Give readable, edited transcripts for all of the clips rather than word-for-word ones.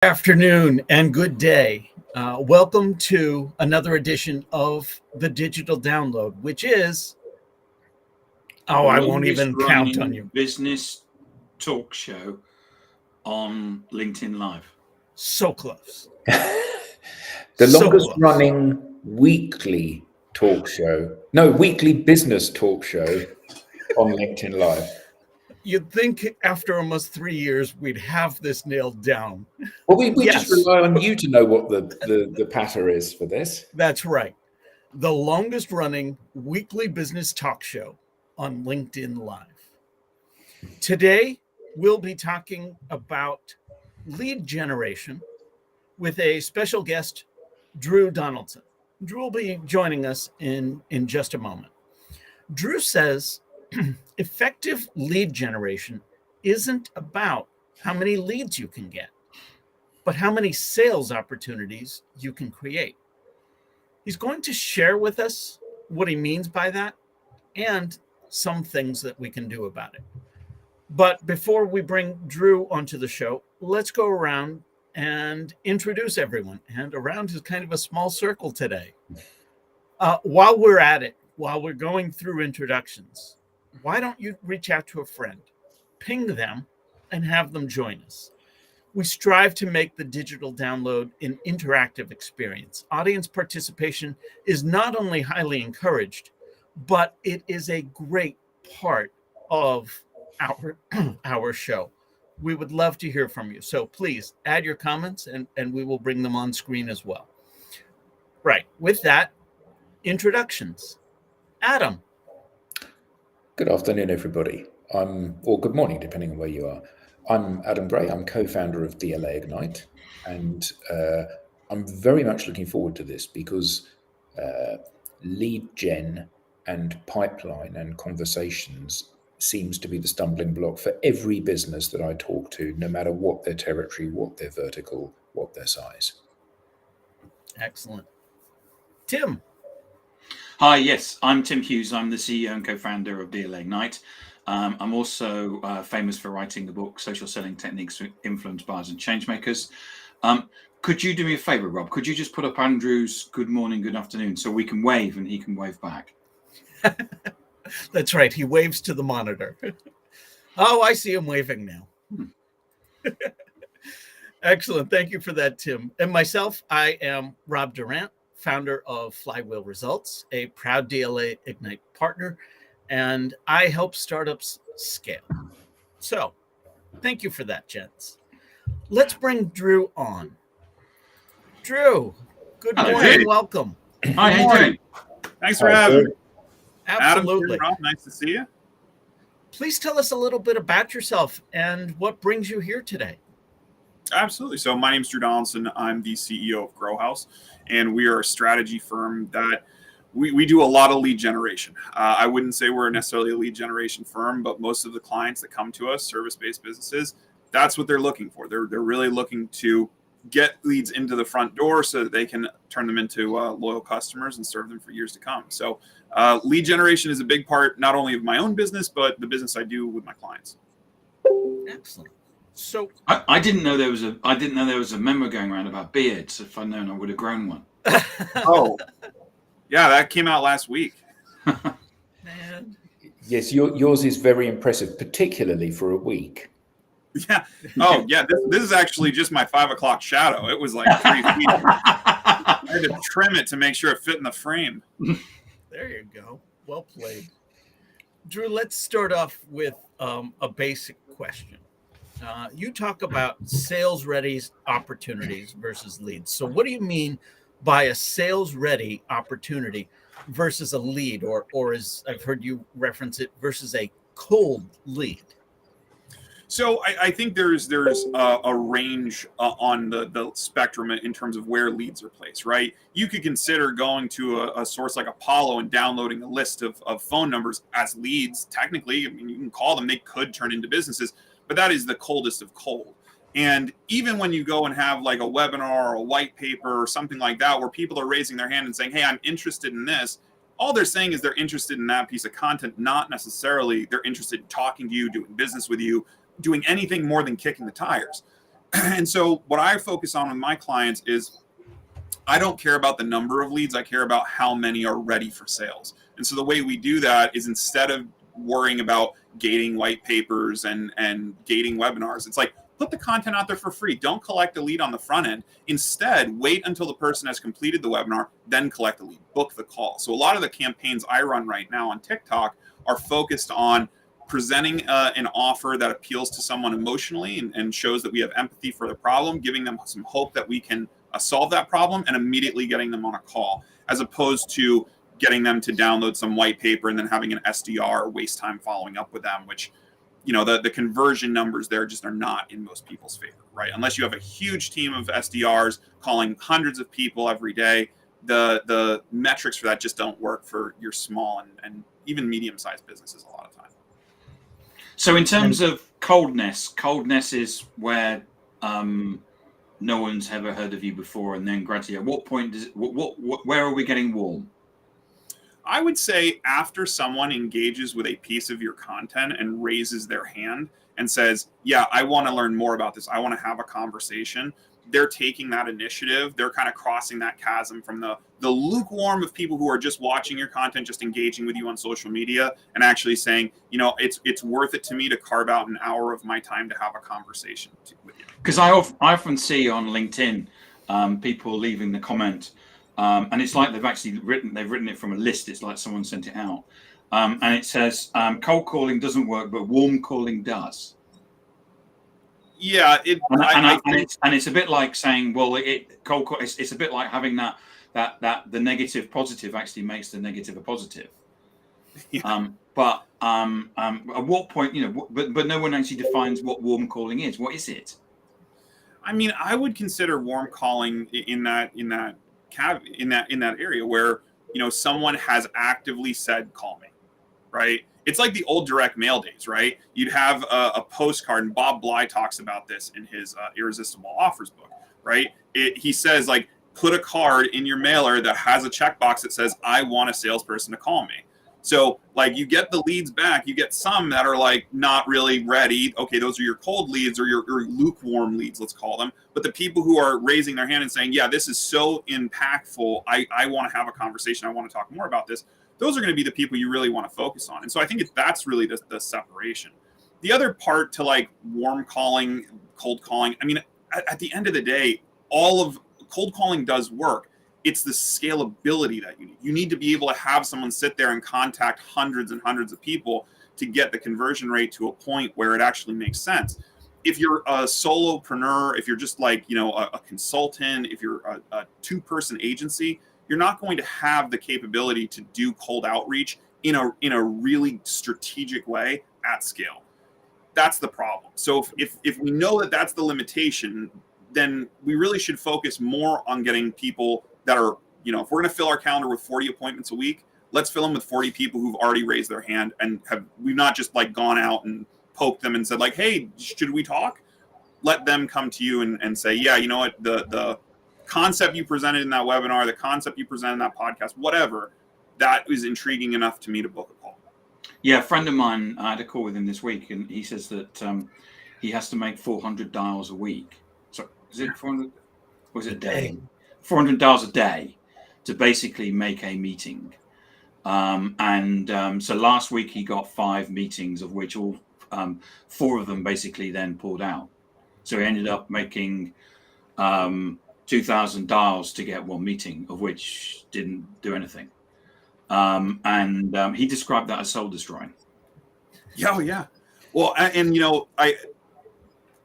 Afternoon and good day. Welcome to another edition of the Digital Download, which is, The I won't longest even count on running you. business talk show on LinkedIn Live. So close. The So longest close. running weekly business talk show on LinkedIn Live. You'd think after almost 3 years we'd have this nailed down. Well, we Yes. just rely on you to know what the patter is for this. That's right. The longest running weekly business talk show on LinkedIn Live. Today, we'll be talking about lead generation with a special guest, Drew Donaldson. Drew will be joining us in just a moment. Drew says effective lead generation isn't about how many leads you can get, but how many sales opportunities you can create. He's going to share with us what he means by that and some things that we can do about it. But before we bring Drew onto the show, let's go around and introduce everyone. And around is kind of a small circle today. While we're at it, while we're going through introductions, why don't you reach out to a friend, ping them, and have them join us? We strive to make the digital download an interactive experience. Audience participation is not only highly encouraged, but it is a great part of our show. We would love to hear from you. So please add your comments and we will bring them on screen as well. Right. With that, introductions. Adam. Good afternoon, everybody. Or good morning, depending on where you are. I'm Adam Bray. I'm co-founder of DLA Ignite, and I'm very much looking forward to this because lead gen and pipeline and conversations seems to be the stumbling block for every business that I talk to, no matter what their territory, what their vertical, what their size. Excellent. Tim. Hi, yes, I'm Tim Hughes. I'm the CEO and co-founder of DLA Ignite. I'm also famous for writing the book Social Selling Techniques to Influence Buyers and Changemakers. Could you do me a favor, Rob? Could you just put up Andrew's good morning, good afternoon, so we can wave and he can wave back? That's right. He waves to the monitor. Oh, I see him waving now. Excellent. Thank you for that, Tim. And myself, I am Rob Durant, founder of Flywheel Results, a proud DLA Ignite partner, and I help startups scale. So thank you for that, gents. Let's bring Drew on. Drew, good Hello, morning. Drew. Welcome. Hi, how you doing? Thanks for having me. Absolutely. Adam, Rob, nice to see you. Please tell us a little bit about yourself and what brings you here today. Absolutely. So my name's Drew Donaldson. I'm the CEO of Grow House, and we are a strategy firm that we do a lot of lead generation. I wouldn't say we're necessarily a lead generation firm, but most of the clients that come to us, service-based businesses, that's what they're looking for. They're really looking to get leads into the front door so that they can turn them into loyal customers and serve them for years to come. So lead generation is a big part, not only of my own business, but the business I do with my clients. Excellent. So I didn't know there was a memo going around about beards. If I'd known, I would have grown one. Oh, yeah, that came out last week. Man. Yes, yours is very impressive, particularly for a week. Yeah. Oh, yeah. This is actually just my 5 o'clock shadow. It was like 3 feet. I had to trim it to make sure it fit in the frame. There you go. Well played. Drew, let's start off with a basic question. You talk about sales ready opportunities versus leads. So what do you mean by a sales ready opportunity versus a lead, or as I've heard you reference it, versus a cold lead? So I think there's a range on the spectrum in terms of where leads are placed, right? You could consider going to a source like Apollo and downloading a list of phone numbers as leads. Technically, I mean, you can call them, they could turn into businesses, but that is the coldest of cold. And even when you go and have like a webinar or a white paper or something like that, where people are raising their hand and saying, hey, I'm interested in this, all they're saying is they're interested in that piece of content, not necessarily they're interested in talking to you, doing business with you, doing anything more than kicking the tires. And so what I focus on with my clients is I don't care about the number of leads. I care about how many are ready for sales. And so the way we do that is, instead of worrying about gating white papers and gating webinars, it's like, put the content out there for free. Don't collect a lead on the front end. Instead, wait until the person has completed the webinar, then collect a lead, book the call. So a lot of the campaigns I run right now on TikTok are focused on presenting an offer that appeals to someone emotionally and shows that we have empathy for the problem, giving them some hope that we can solve that problem, and immediately getting them on a call, as opposed to getting them to download some white paper and then having an SDR waste time following up with them, which, the conversion numbers there just are not in most people's favor, right? Unless you have a huge team of SDRs calling hundreds of people every day, the metrics for that just don't work for your small and even medium-sized businesses a lot of time. So in terms of coldness is where no one's ever heard of you before, and then gradually, at what point does where are we getting warm? I would say after someone engages with a piece of your content and raises their hand and says, yeah, I want to learn more about this, I want to have a conversation, they're taking that initiative. They're kind of crossing that chasm from the lukewarm of people who are just watching your content, just engaging with you on social media, and actually saying, it's worth it to me to carve out an hour of my time to have a conversation with you. Because I often see on LinkedIn people leaving the comment, and it's like they've written it from a list. It's like someone sent it out, and it says cold calling doesn't work, but warm calling does. Yeah, it's a bit like saying, well, cold call. It's a bit like having that the negative positive actually makes the negative a positive. Yeah. But at what point, but no one actually defines what warm calling is. What is it? I mean, I would consider warm calling in that area where someone has actively said, call me, right? It's like the old direct mail days, right? You'd have a postcard, and Bob Bly talks about this in his Irresistible Offers book, right? He says, like, put a card in your mailer that has a checkbox that says, I want a salesperson to call me. So, like, you get the leads back, you get some that are, like, not really ready. Okay, those are your cold leads, or your lukewarm leads, let's call them. But the people who are raising their hand and saying, yeah, this is so impactful, I want to have a conversation, I want to talk more about this, those are going to be the people you really want to focus on. And so I think that's really the separation. The other part to, like, warm calling, cold calling, I mean, at the end of the day, all of cold calling does work. It's the scalability that you need. You need to be able to have someone sit there and contact hundreds and hundreds of people to get the conversion rate to a point where it actually makes sense. If you're a solopreneur, if you're just like, a consultant, if you're a two-person agency, you're not going to have the capability to do cold outreach in a really strategic way at scale. That's the problem. So if we know that that's the limitation, then we really should focus more on getting people that are, if we're going to fill our calendar with 40 appointments a week, let's fill them with 40 people who've already raised their hand and we've not just, like, gone out and poked them and said, like, hey, should we talk? Let them come to you and say, yeah, you know what, the concept you presented in that webinar, the concept you presented in that podcast, whatever, that is intriguing enough to me to book a call. Yeah, a friend of mine, I had a call with him this week, and he says that he has to make 400 dials a week. So is it 400? Was it a day? 400 dials a day to basically make a meeting. So last week he got 5 meetings, of which all 4 of them basically then pulled out. So he ended up making 2,000 dials to get 1 meeting, of which didn't do anything. He described that as soul destroying. Yeah, yeah. Well, and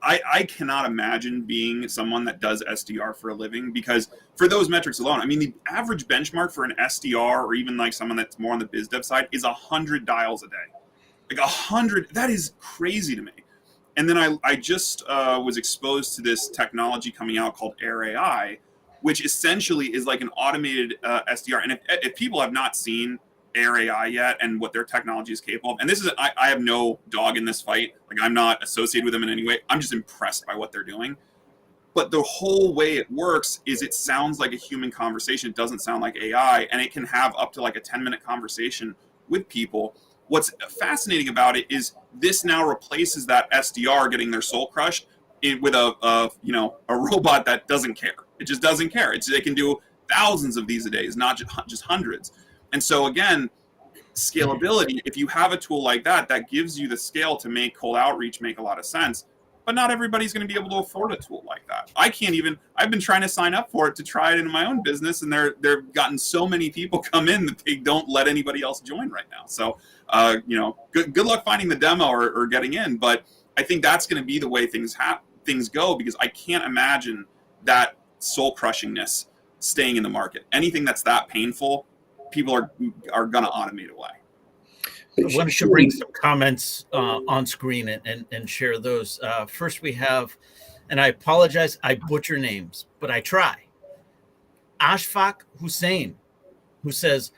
I cannot imagine being someone that does SDR for a living, because for those metrics alone, I mean, the average benchmark for an SDR, or even like someone that's more on the biz dev side, is 100 dials a day. Like 100, that is crazy to me. And then I just was exposed to this technology coming out called Air AI, which essentially is like an automated SDR. And if people have not seen Air AI yet and what their technology is capable of, and this is, I have no dog in this fight. Like, I'm not associated with them in any way. I'm just impressed by what they're doing. But the whole way it works is it sounds like a human conversation. It doesn't sound like AI, and it can have up to like a 10-minute conversation with people. What's fascinating about it is this now replaces that SDR getting their soul crushed with a robot that doesn't care. It just doesn't care. It can do thousands of these a day, not just hundreds. And so again, scalability, if you have a tool like that gives you the scale to make cold outreach make a lot of sense. But not everybody's going to be able to afford a tool like that. I've been trying to sign up for it to try it in my own business, and they've gotten so many people come in that they don't let anybody else join right now. So, good luck finding the demo or getting in. But I think that's going to be the way things go, because I can't imagine that soul crushingness staying in the market. Anything that's that painful, people are going to automate away. I wanted to bring some comments on screen and share those. First, we have, and I apologize, I butcher names, but I try. Ashfaq Hussein, who says,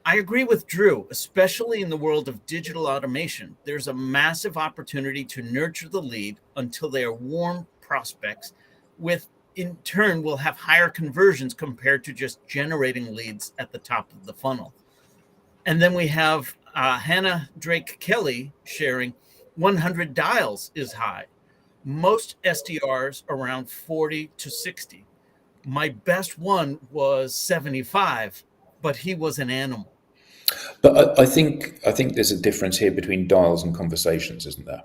I agree with Drew, especially in the world of digital automation. There's a massive opportunity to nurture the lead until they are warm prospects, with in turn will have higher conversions compared to just generating leads at the top of the funnel. And then we have Hannah Drake Kelly sharing 100 dials is high. Most SDRs around 40 to 60. My best one was 75, but he was an animal. But I think there's a difference here between dials and conversations, isn't there?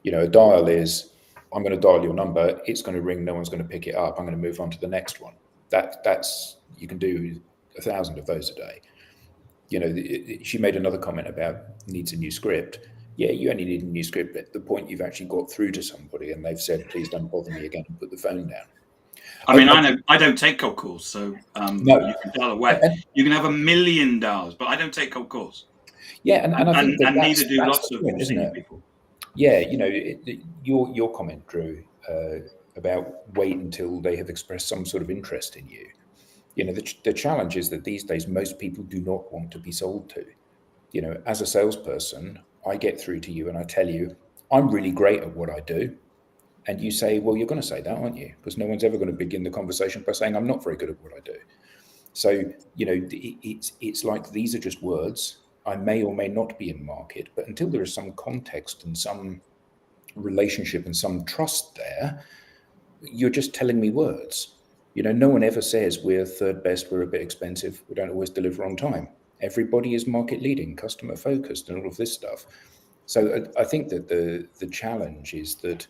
A dial is, I'm going to dial your number, it's going to ring, no one's going to pick it up, I'm going to move on to the next one. That's you can do 1,000 of those a day. She made another comment about needs a new script. Yeah, you only need a new script at the point you've actually got through to somebody and they've said, please don't bother me again, and put the phone down. I mean, I know I don't take cold calls, so no. You can dial away. You can have 1 million dials, but I don't take cold calls. Yeah, and I think and neither do lots of senior people. Yeah, your comment, Drew, about wait until they have expressed some sort of interest in you. The challenge is that these days most people do not want to be sold to. As a salesperson, I get through to you and I tell you, I'm really great at what I do. And you say, well, you're going to say that, aren't you? Because no one's ever going to begin the conversation by saying, I'm not very good at what I do. So, it's like these are just words. I may or may not be in market, but until there is some context and some relationship and some trust there, you're just telling me words. No one ever says we're third best, we're a bit expensive, we don't always deliver on time. Everybody is market leading, customer focused, and all of this stuff. So I think that the challenge is that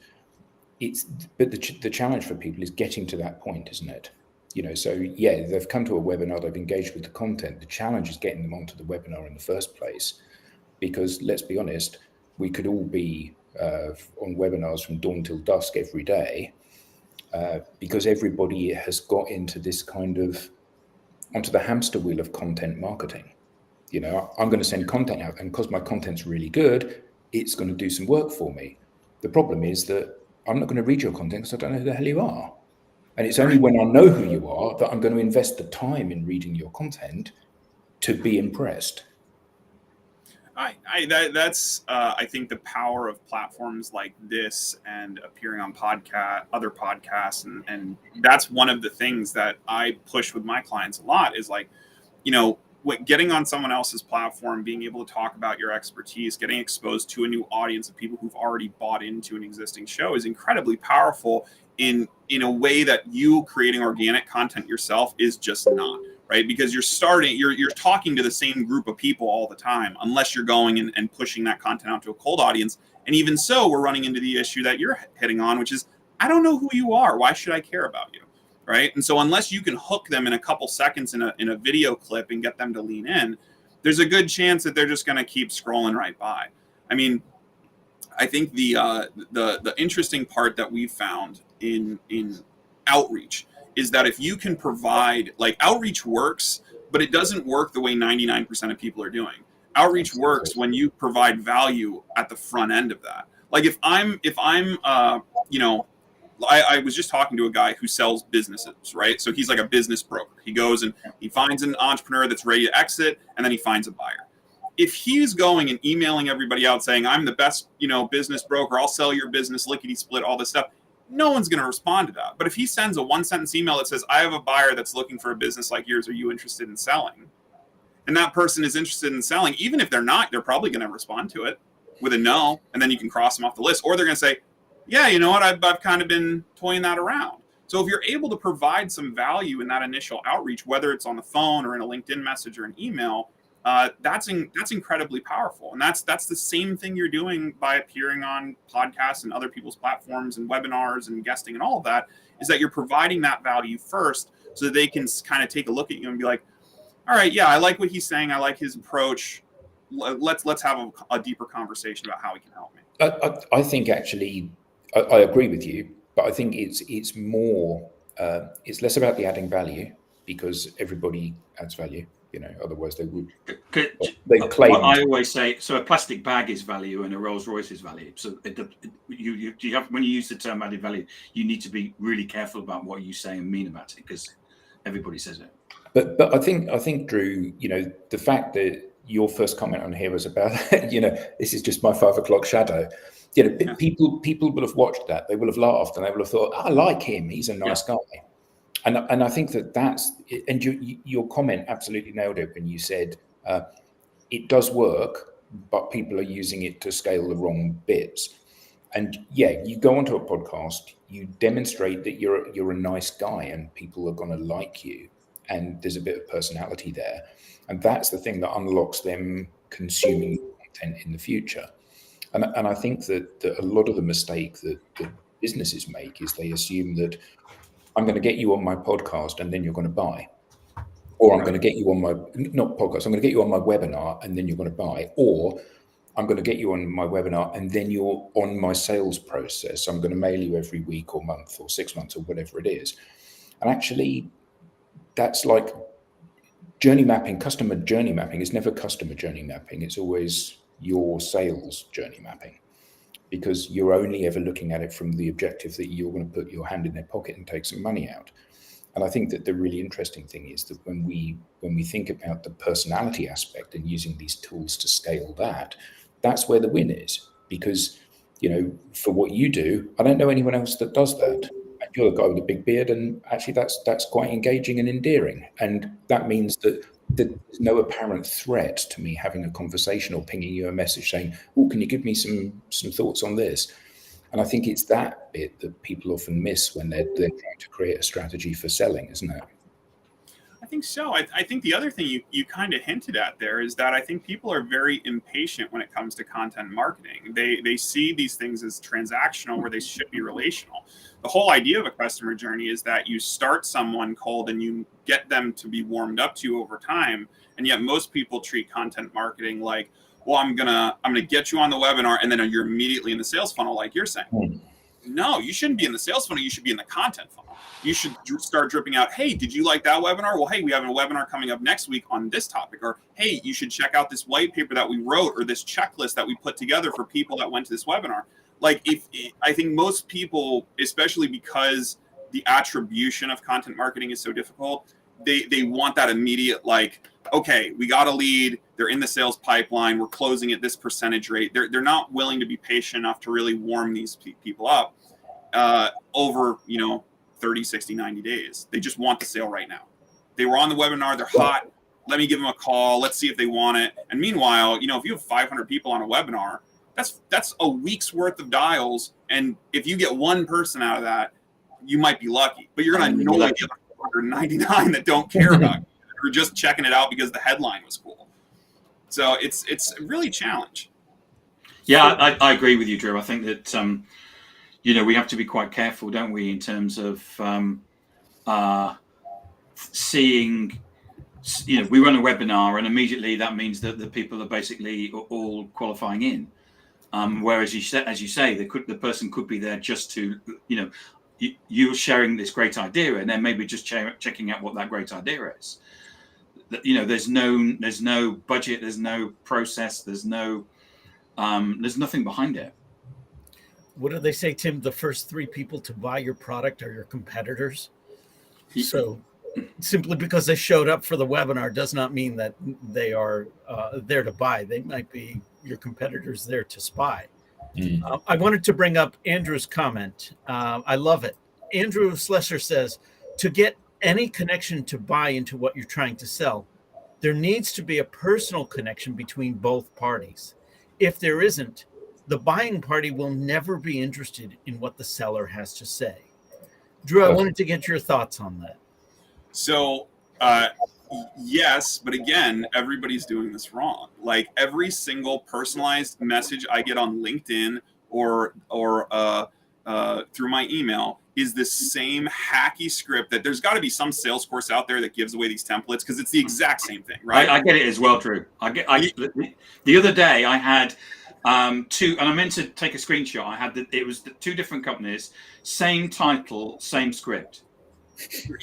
the challenge for people is getting to that point, isn't it? So yeah, they've come to a webinar, they've engaged with the content. The challenge is getting them onto the webinar in the first place, because let's be honest, we could all be on webinars from dawn till dusk every day, because everybody has got into this onto the hamster wheel of content marketing. I'm going to send content out, and because my content's really good, it's going to do some work for me. The problem is that I'm not going to read your content because I don't know who the hell you are. And it's only when I know who you are that I'm going to invest the time in reading your content to be impressed. That's I think the power of platforms like this and appearing on other podcasts, and that's one of the things that I push with my clients a lot is like, getting on someone else's platform, being able to talk about your expertise, getting exposed to a new audience of people who've already bought into an existing show is incredibly powerful in a way that you creating organic content yourself is just not. Right? Because you're talking to the same group of people all the time, unless you're going and pushing that content out to a cold audience. And even so, we're running into the issue that you're hitting on, which is, I don't know who you are. Why should I care about you? Right? And so unless you can hook them in a couple seconds in a video clip and get them to lean in, there's a good chance that they're just going to keep scrolling right by. I mean, I think the interesting part that we've found in outreach is that if you can provide, like, outreach works, but it doesn't work the way 99% of people are doing. Outreach works when you provide value at the front end of that. Like I was just talking to a guy who sells businesses, right? So he's like a business broker. He goes and he finds an entrepreneur that's ready to exit, and then he finds a buyer. If he's going and emailing everybody out saying, I'm the best, business broker, I'll sell your business, lickety split, all this stuff, no one's going to respond to that. But if he sends a 1-sentence email that says, I have a buyer that's looking for a business like yours, are you interested in selling? And that person is interested in selling, even if they're not, they're probably going to respond to it with a no, and then you can cross them off the list. Or they're going to say, yeah, you know what, I've kind of been toying that around. So if you're able to provide some value in that initial outreach, whether it's on the phone or in a LinkedIn message or an email, that's incredibly powerful. And that's the same thing you're doing by appearing on podcasts and other people's platforms and webinars and guesting and all of that, is that you're providing that value first so that they can kind of take a look at you and be like, all right, yeah, I like what he's saying. I like his approach. Let's have a deeper conversation about how he can help me. I think actually, I agree with you, but I think it's more, it's less about the adding value, because everybody adds value. You know, otherwise they would. They claim. I always say, so a plastic bag is value and a Rolls Royce is value. So you have, when you use the term added value, you need to be really careful about what you say and mean about it, because everybody says it. But I think Drew, you know, the fact that your first comment on here was about, you know, this is just my 5 o'clock shadow. You know, yeah. people will have watched that. They will have laughed and they will have thought, I like him. He's a nice guy. And I think that's, and your comment absolutely nailed it when you said it does work, but people are using it to scale the wrong bits. And yeah, you go onto a podcast, you demonstrate that you're a nice guy and people are going to like you. And there's a bit of personality there. And that's the thing that unlocks them consuming content in the future. And I think that a lot of the mistake that businesses make is they assume that I'm going to get you on my podcast and then you're going to buy. Or I'm going to get you on my, not podcast, I'm going to get you on my webinar and then you're going to buy. Or I'm going to get you on my webinar and then you're on my sales process. I'm going to mail you every week or month or 6 months or whatever it is. And actually, that's like journey mapping. Customer journey mapping is never customer journey mapping. It's always your sales journey mapping, because you're only ever looking at it from the objective that you're going to put your hand in their pocket and take some money out. And I think that the really interesting thing is that when we think about the personality aspect and using these tools to scale that, that's where the win is. Because, you know, for what you do, I don't know anyone else that does that. And you're the guy with the big beard, and actually that's quite engaging and endearing. And that means that there's no apparent threat to me having a conversation or pinging you a message saying, oh, can you give me some thoughts on this? And I think it's that bit that people often miss when they're trying to create a strategy for selling, isn't it? I think so. I think the other thing you kind of hinted at there is that I think people are very impatient when it comes to content marketing. They see these things as transactional where they should be relational. The whole idea of a customer journey is that you start someone cold and you get them to be warmed up to you over time. And yet most people treat content marketing like, well, I'm gonna get you on the webinar and then you're immediately in the sales funnel, like you're saying. No, you shouldn't be in the sales funnel. You should be in the content funnel. You should start dripping out, hey, did you like that webinar? Well, hey, we have a webinar coming up next week on this topic. Or, hey, you should check out this white paper that we wrote or this checklist that we put together for people that went to this webinar. Like, I think most people, especially because the attribution of content marketing is so difficult, they want that immediate, like, okay, we got a lead, they're in the sales pipeline, we're closing at this percentage rate. They're not willing to be patient enough to really warm these people up over, 30, 60, 90 days. They just want the sale right now. They were on the webinar, they're hot, let me give them a call, let's see if they want it. And meanwhile, if you have 500 people on a webinar, that's a week's worth of dials. And if you get one person out of that, you might be lucky, but you're going to annoy the other 499 that don't care about it, or just checking it out because the headline was cool. So it's really a challenge. Yeah, I agree with you, Drew. I think that, we have to be quite careful, don't we, in terms of seeing, we run a webinar and immediately that means that the people are basically all qualifying in. Whereas as you say, the person could be there just to, you're sharing this great idea and then maybe just checking out what that great idea is. There's no budget, there's no process, there's nothing behind it. What do they say, Tim? The first 3 people to buy your product are your competitors. So simply because they showed up for the webinar does not mean that they are there to buy. They might be your competitors there to spy. I wanted to bring up Andrew's comment. I love it. Andrew Slesser says, to get any connection to buy into what you're trying to sell, there needs to be a personal connection between both parties. If there isn't, the buying party will never be interested in what the seller has to say. Drew, I wanted to get your thoughts on that. So, yes, but again, everybody's doing this wrong. Like every single personalized message I get on LinkedIn or through my email is the same hacky script that there's got to be some sales course out there that gives away these templates because it's the exact same thing, right? I get it as well, Drew. The other day I had two, and I meant to take a screenshot. I had it was the two different companies, same title, same script.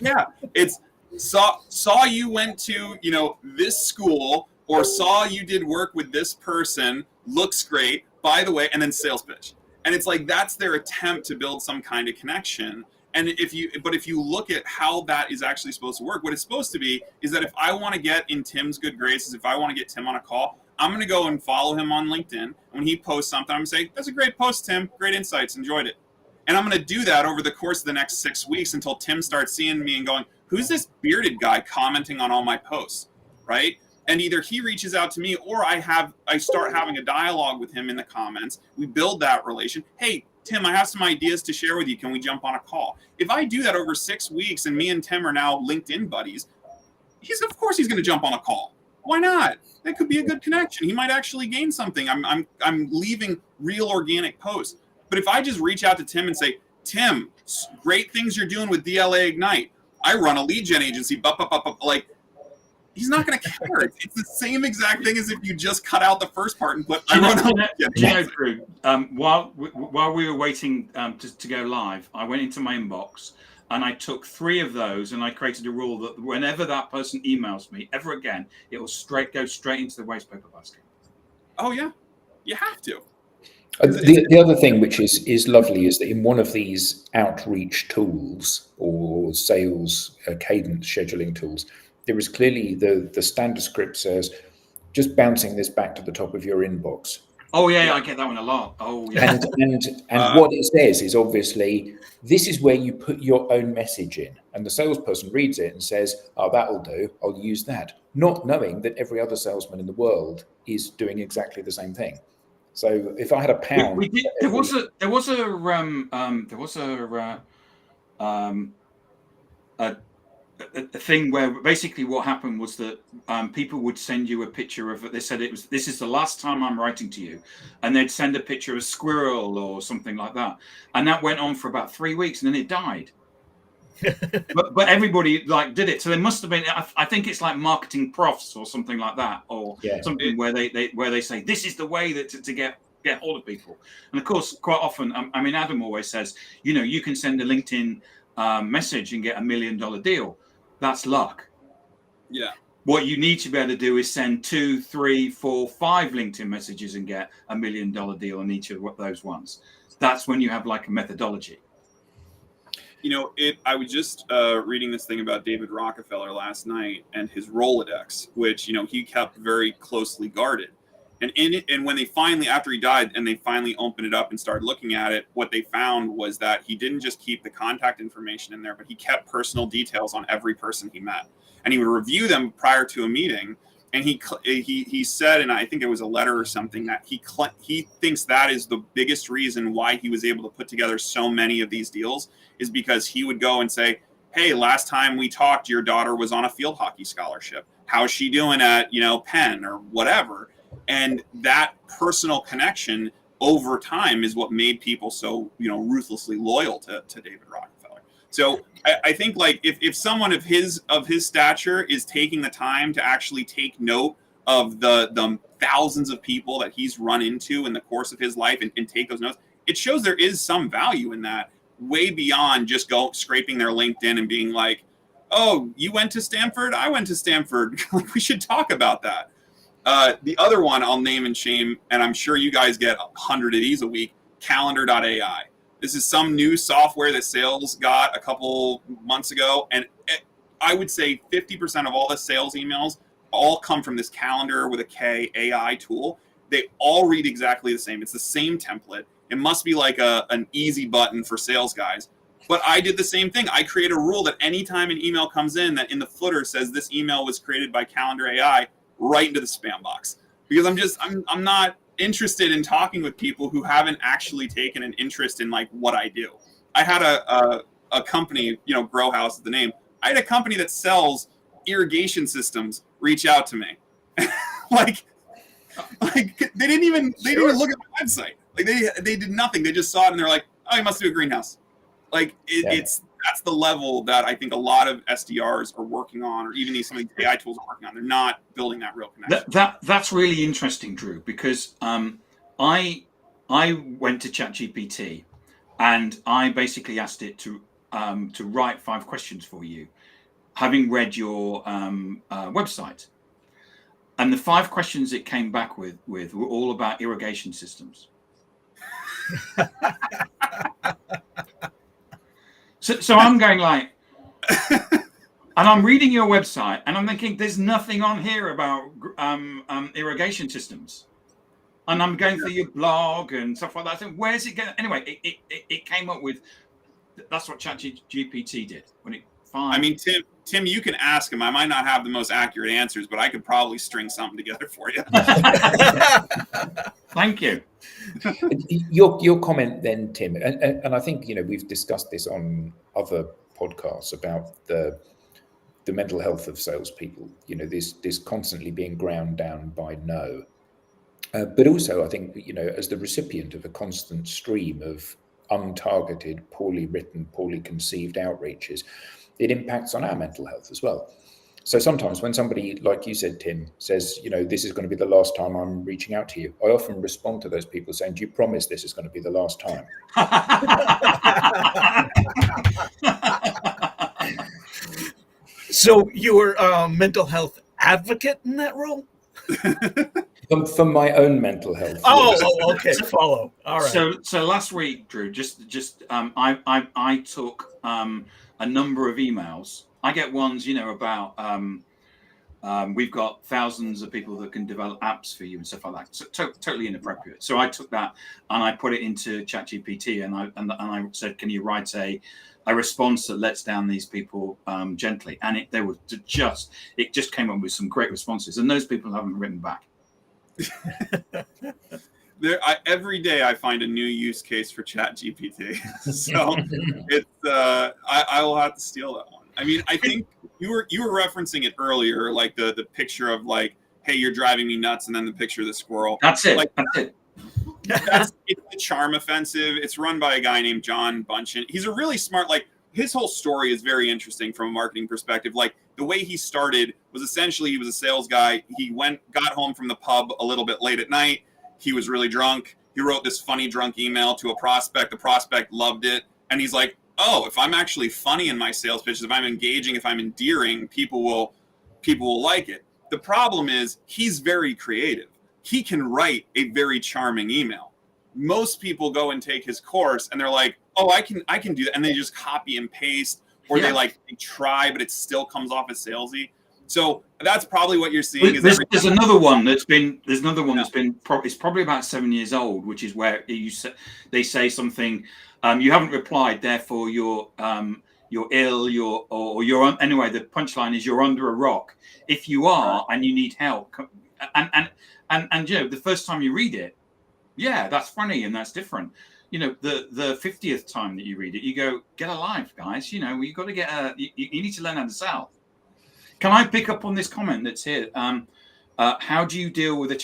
Yeah, it's saw you went to this school or saw you did work with this person, looks great, by the way, and then sales pitch. And it's like that's their attempt to build some kind of connection. And if you look at how that is actually supposed to work, what it's supposed to be is that if I want to get in Tim's good graces, if I want to get Tim on a call, I'm going to go and follow him on LinkedIn. When he posts something, I'm going to say, "That's a great post, Tim. Great insights. Enjoyed it." And I'm going to do that over the course of the next 6 weeks until Tim starts seeing me and going, "Who's this bearded guy commenting on all my posts?" Right? And either he reaches out to me or I start having a dialogue with him in the comments. We build that relation. "Hey, Tim, I have some ideas to share with you. Can we jump on a call?" If I do that over 6 weeks and me and Tim are now LinkedIn buddies, of course he's going to jump on a call. Why not? That could be a good connection. He might actually gain something. I'm leaving real organic posts. But if I just reach out to Tim and say, "Tim, great things you're doing with DLA Ignite. I run a lead gen agency," like, he's not going to care. It's the same exact thing as if you just cut out the first part and put, "I run a lead gen agency." Drew, while we were waiting to go live, I went into my inbox and I took 3 of those and I created a rule that whenever that person emails me ever again, it will go straight into the waste paper basket. Oh, yeah. You have to. The other thing which is lovely is that in one of these outreach tools or sales cadence scheduling tools, there is clearly the standard script says, "Just bouncing this back to the top of your inbox." Oh yeah, I get that one a lot. Oh yeah. And what it says is obviously this is where you put your own message in, and the salesperson reads it and says, "Oh, that'll do. I'll use that," not knowing that every other salesman in the world is doing exactly the same thing. So if I had a pound, there was a thing where basically what happened was that people would send you a picture of it. They said this is the last time I'm writing to you, and they'd send a picture of a squirrel or something like that, and that went on for about 3 weeks, and then it died. but everybody did it, so there must have been. I think it's like marketing profs or something like that, or something where they say this is the way that to get hold of people. And of course, quite often, Adam always says, you can send a LinkedIn message and get $1 million deal. That's luck. Yeah. What you need to be able to do is send 2, 3, 4, 5 LinkedIn messages and get $1 million deal on each of those ones. That's when you have like a methodology. I was just reading this thing about David Rockefeller last night and his Rolodex, which, he kept very closely guarded. And when they finally, after he died, and they finally opened it up and started looking at it, what they found was that he didn't just keep the contact information in there, but he kept personal details on every person he met. And he would review them prior to a meeting. And he said, and I think it was a letter or something, that he thinks that is the biggest reason why he was able to put together so many of these deals, is because he would go and say, "Hey, last time we talked, your daughter was on a field hockey scholarship. How's she doing at, Penn or whatever?" And that personal connection over time is what made people so, ruthlessly loyal to David Rockefeller. So I think if someone of his stature is taking the time to actually take note of the thousands of people that he's run into in the course of his life and take those notes, it shows there is some value in that, way beyond just scraping their LinkedIn and being like, "Oh, you went to Stanford? I went to Stanford. We should talk about that." The other one I'll name and shame, and I'm sure you guys get 100 of these a week, calendar.ai. This is some new software that sales got a couple months ago, and I would say 50% of all the sales emails all come from this calendar with a K AI tool. They all read exactly the same. It's the same template. It must be like an easy button for sales guys. But I did the same thing. I create a rule that anytime an email comes in that in the footer says this email was created by Calendar AI, right into the spam box. Because I'm interested in talking with people who haven't actually taken an interest in like what I do. I had a company, Grow House is the name. I had a company that sells irrigation systems reach out to me. like they didn't even look at the website. Like they did nothing. They just saw it and they're like, oh, you must do a greenhouse. Like that's the level that I think a lot of SDRs are working on, or even some of the AI tools are working on. They're not building that real connection. That's really interesting, Drew, because I went to ChatGPT and I basically asked it to write 5 questions for you, having read your website. And the 5 questions it came back with were all about irrigation systems. So I'm going like, and I'm reading your website, and I'm thinking, there's nothing on here about irrigation systems. And I'm going through your blog and stuff like that. So where's it going? Anyway, it came up with, that's what ChatGPT did when it. I mean, Tim, you can ask him. I might not have the most accurate answers, but I could probably string something together for you. Thank you. Your comment then, Tim, and I think we've discussed this on other podcasts about the mental health of salespeople. This constantly being ground down by no, but also I think as the recipient of a constant stream of untargeted, poorly written, poorly conceived outreaches, it impacts on our mental health as well. So sometimes when somebody, like you said, Tim, says, this is going to be the last time I'm reaching out to you, I often respond to those people saying, do you promise this is going to be the last time? So you were a mental health advocate in that role? For my own mental health. Oh, okay. Follow. All right. So last week, Drew, I took a number of emails. I get ones, about we've got thousands of people that can develop apps for you and stuff like that. So totally inappropriate. So I took that and I put it into ChatGPT and I said, can you write a response that lets down these people gently? And it just came up with some great responses, and those people haven't written back. Every day I find a new use case for ChatGPT. So it's I will have to steal that one. I mean, I think you were referencing it earlier, like the picture of like, hey, you're driving me nuts, and then the picture of the squirrel. That's it. Like, that's it. It's a charm offensive. It's run by a guy named John Bunchen. He's a really smart, like his whole story is very interesting from a marketing perspective. Like the way he started was essentially he was a sales guy. He got home from the pub a little bit late at night. He was really drunk. He wrote this funny drunk email to a prospect. The prospect loved it. And he's like, oh, if I'm actually funny in my sales pitches, if I'm engaging, if I'm endearing, people will like it. The problem is he's very creative. He can write a very charming email. Most people go and take his course and they're like, oh, I can do that. And they just copy and paste, or they try, but it still comes off as salesy. So that's probably what you're seeing. There's another one that's been it's probably about 7 years old, which is where they say something, you haven't replied, therefore you're ill, anyway, the punchline is you're under a rock. If you are and you need help, and the first time you read it, that's funny and that's different. The 50th time that you read it, you go, get a life, guys. You've got to get you need to learn how to sell. Can I pick up on this comment that's here? How do you deal with the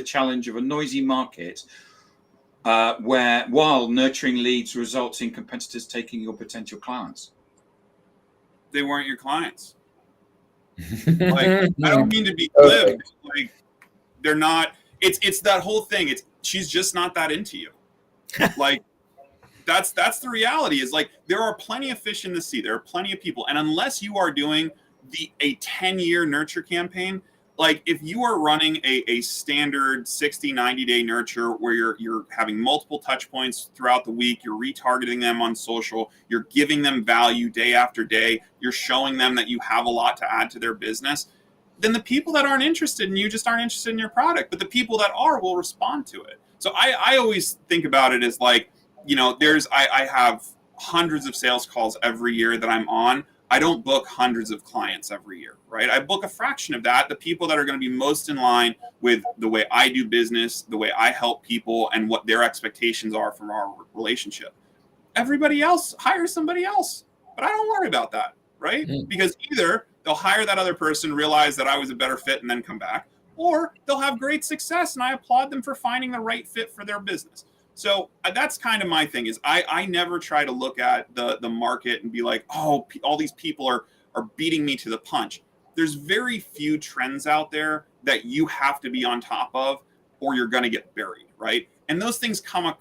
challenge of a noisy market while nurturing leads results in competitors taking your potential clients? They weren't your clients. Like, I don't mean to be glib. Like, they're not. It's that whole thing. She's just not that into you. Like, that's the reality. Is like there are plenty of fish in the sea. There are plenty of people, and unless you are doing a 10-year nurture campaign, like if you are running a standard 60, 90-day nurture where you're having multiple touch points throughout the week, you're retargeting them on social, you're giving them value day after day, you're showing them that you have a lot to add to their business, then the people that aren't interested in you just aren't interested in your product. But the people that are will respond to it. So I always think about it as like, I have hundreds of sales calls every year that I'm on. I don't book hundreds of clients every year, right? I book a fraction of that, the people that are going to be most in line with the way I do business, the way I help people, and what their expectations are from our relationship. Everybody else, hire somebody else. But I don't worry about that, right? Because either they'll hire that other person, realize that I was a better fit, and then come back, or they'll have great success, and I applaud them for finding the right fit for their business. So that's kind of my thing is I never try to look at the market and be like, oh, all these people are beating me to the punch. There's very few trends out there that you have to be on top of or you're going to get buried, right? And those things come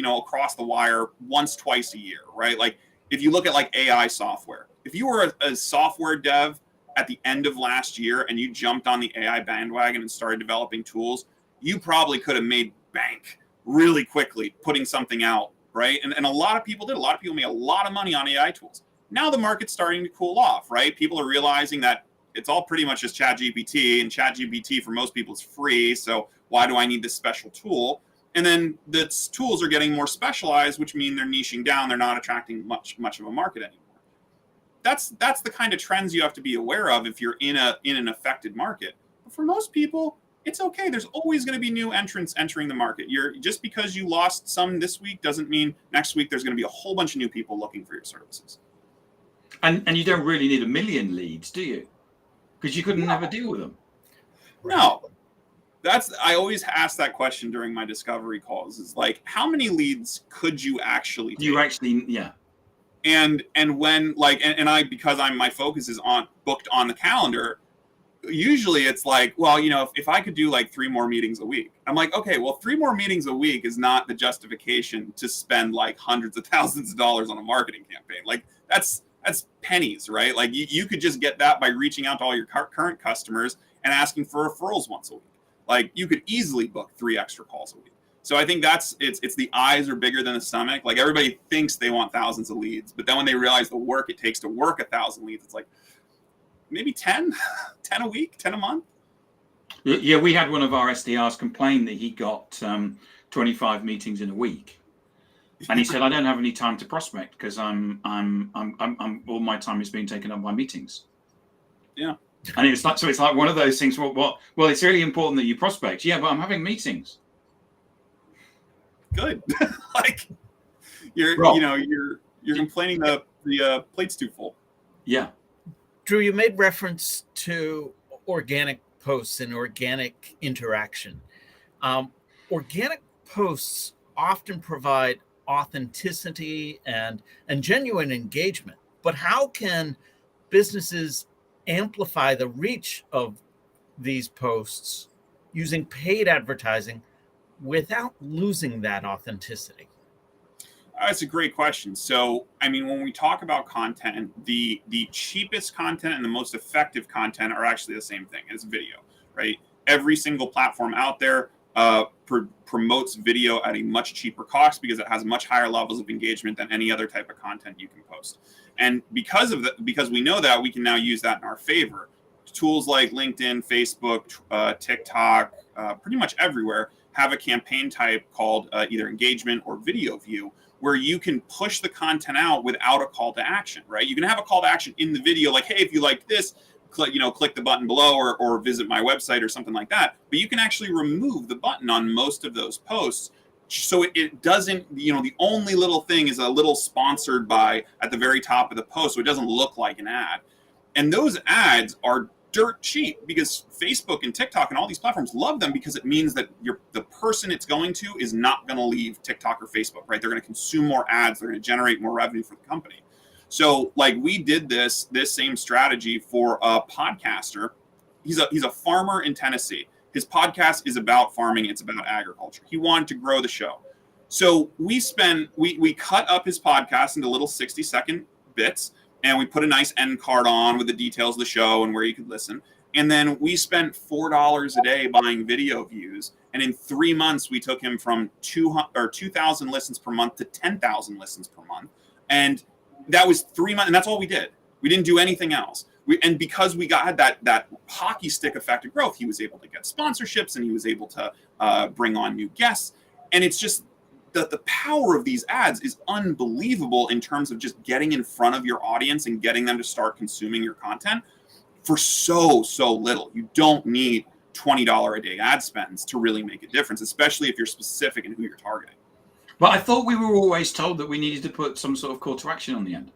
across the wire once, twice a year, right? Like if you look at like AI software, if you were a software dev at the end of last year and you jumped on the AI bandwagon and started developing tools, you probably could have made bank really quickly putting something out, right? And a lot of people did. A lot of people made a lot of money on AI tools. Now the market's starting to cool off, right? People are realizing that it's all pretty much just ChatGPT, and ChatGPT for most people is free. So why do I need this special tool? And then the tools are getting more specialized, which mean they're niching down. They're not attracting much of a market anymore. That's the kind of trends you have to be aware of if you're in an affected market. But for most people, it's okay. There's always going to be new entrants entering the market. Just because you lost some this week doesn't mean next week there's going to be a whole bunch of new people looking for your services. And you don't really need 1 million leads, do you? Because you couldn't never deal with them. No. I always ask that question during my discovery calls is like, how many leads could you actually take? Yeah. And when because my focus is booked on the calendar, usually it's like, well, if I could do like 3 more meetings a week, I'm like, okay, well, 3 more meetings a week is not the justification to spend like hundreds of thousands of dollars on a marketing campaign. Like that's pennies, right? Like you could just get that by reaching out to all your current customers and asking for referrals once a week. Like you could easily book 3 extra calls a week. So I think it's the eyes are bigger than the stomach. Like everybody thinks they want thousands of leads, but then when they realize the work it takes to work 1,000 leads, it's like, maybe 10 a week, 10 a month. Yeah, we had one of our SDRs complain that he got 25 meetings in a week, and he said, "I don't have any time to prospect because I'm all my time is being taken up by meetings." Yeah, and it's like one of those things. Well, it's really important that you prospect. Yeah, but I'm having meetings. Good, like you're complaining the plate's too full. Yeah. Drew, you made reference to organic posts and organic interaction. Organic posts often provide authenticity and genuine engagement, but how can businesses amplify the reach of these posts using paid advertising without losing that authenticity? That's a great question. So, I mean, when we talk about content, the cheapest content and the most effective content are actually the same thing. It's video, right? Every single platform out there promotes video at a much cheaper cost because it has much higher levels of engagement than any other type of content you can post. And because we know that, we can now use that in our favor. Tools like LinkedIn, Facebook, TikTok, pretty much everywhere have a campaign type called either engagement or video view, where you can push the content out without a call to action, right? You can have a call to action in the video, like, hey, if you like this, click the button below or visit my website or something like that. But you can actually remove the button on most of those posts. So it doesn't, the only little thing is a little sponsored by at the very top of the post. So it doesn't look like an ad. And those ads are dirt cheap because Facebook and TikTok and all these platforms love them because it means that the person it's going to is not going to leave TikTok or Facebook, right? They're going to consume more ads. They're going to generate more revenue for the company. So like we did this same strategy for a podcaster. He's a farmer in Tennessee. His podcast is about farming. It's about agriculture. He wanted to grow the show. So we cut up his podcast into little 60-second bits. And we put a nice end card on with the details of the show and where you could listen. And then we spent $4 a day buying video views. And in 3 months, we took him from 2,000 listens per month to 10,000 listens per month. And that was 3 months. And that's all we did. We didn't do anything else. And because we got that hockey stick effect of growth, he was able to get sponsorships and he was able to bring on new guests. And it's just the power of these ads is unbelievable in terms of just getting in front of your audience and getting them to start consuming your content for so little. You don't need $20 a day ad spends to really make a difference, especially if you're specific in who you're targeting. But I thought we were always told that we needed to put some sort of call to action on the end.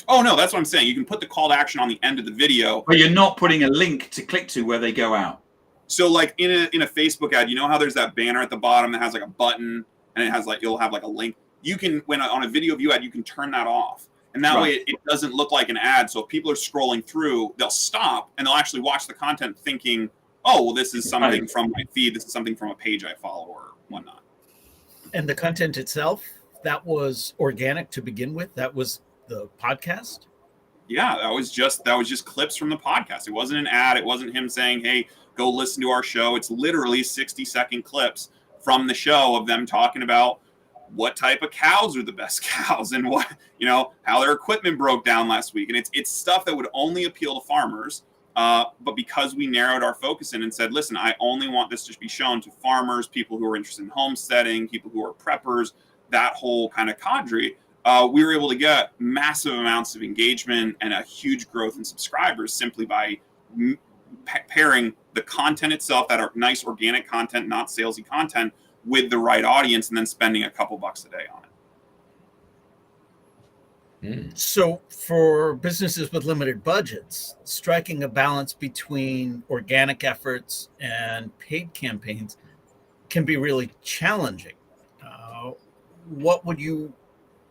Oh, no, that's what I'm saying. You can put the call to action on the end of the video. But you're not putting a link to click to where they go out. So like in a Facebook ad, you know how there's that banner at the bottom that has like a button and it has like, you'll have like a link. You can, when on a video view ad, you can turn that off. And that way it doesn't look like an ad. So if people are scrolling through, they'll stop and they'll actually watch the content thinking, oh, well, this is something from my feed. This is something from a page I follow or whatnot. And the content itself, that was organic to begin with. That was the podcast. Yeah, that was just clips from the podcast. It wasn't an ad. It wasn't him saying, hey, go listen to our show. It's literally 60-second clips from the show of them talking about what type of cows are the best cows and what, how their equipment broke down last week. And it's stuff that would only appeal to farmers. But because we narrowed our focus in and said, listen, I only want this to be shown to farmers, people who are interested in homesteading, people who are preppers, that whole kind of cadre, we were able to get massive amounts of engagement and a huge growth in subscribers simply by pairing the content itself, that are nice organic content, not salesy content, with the right audience, and then spending a couple bucks a day on it. So for businesses with limited budgets, striking a balance between organic efforts and paid campaigns can be really challenging. What would you